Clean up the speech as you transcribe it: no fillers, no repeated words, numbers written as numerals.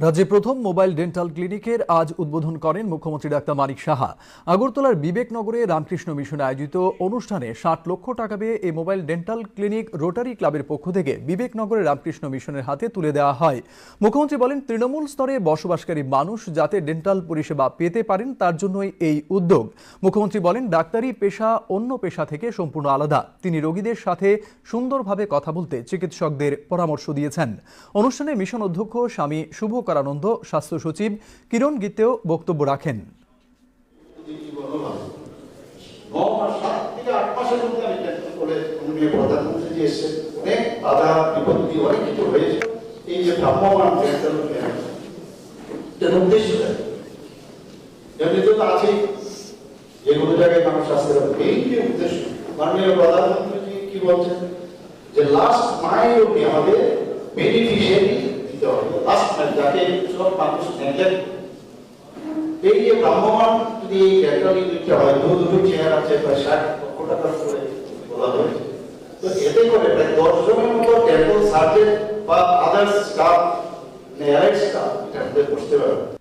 রাজ্যে প্রথম mobile dental ক্লিনিকের আজ উদ্বোধন করেন মুখ্যমন্ত্রী ডাক্তার মানিক সাহা। আগরতলার বিবেকনগরে রামকৃষ্ণ মিশনে আয়োজিত অনুষ্ঠানে ৬০ লক্ষ টাকা ব্যয়ে এই মোবাইল ডেন্টাল ক্লিনিক রোটারি ক্লাবের পক্ষ থেকে বিবেকনগরে রামকৃষ্ণ মিশনের হাতে তুলে দেওয়া হয়। মুখ্যমন্ত্রী বলেন, তৃণমূল স্তরে বসবাসকারী মানুষ যাতে ডেন্টাল পরিষেবা পেতে পারেন তার জন্যই এই উদ্যোগ। মুখ্যমন্ত্রী বলেন, ডাক্তারি পেশা অন্য পেশা থেকে সম্পূর্ণ আলাদা। তিনি রোগীদের সাথে সুন্দরভাবে কথা বলতে চিকিৎসকদের পরামর্শ দিয়েছেন। অনুষ্ঠানে মিশন অধ্যক্ষ স্বামী শুভকরানন্দ, স্বাস্থ্য সচিব কিরণ গীতেও বক্তব্য রাখেন। যেগুলো জায়গায় মানুষ আসতে পারে, এই যে উদ্দেশ্য মাননীয় প্রধানমন্ত্রী কি বলছেন যে লাস্ট মাইল অব্দি আমাদের বেনিফিশিয়ারি দিতে হবে। লাস্ট মাইল যাকে সব মানুষ নেগলেক্ট, এই যে ভ্রাম্যমাণ যদি এই ডেন্টাল ইউনিটটা হয়, দুটো চেয়ার আছে, প্রায় ৬০ লক্ষ টাকা করে বলা হয়েছে। তো এতে করে প্রায় ১০ জনের মতো ডেন্টাল সার্জন বা আদার্স স্টাফ, অ্যালাইড স্টাফ এটা বসতে পারবে।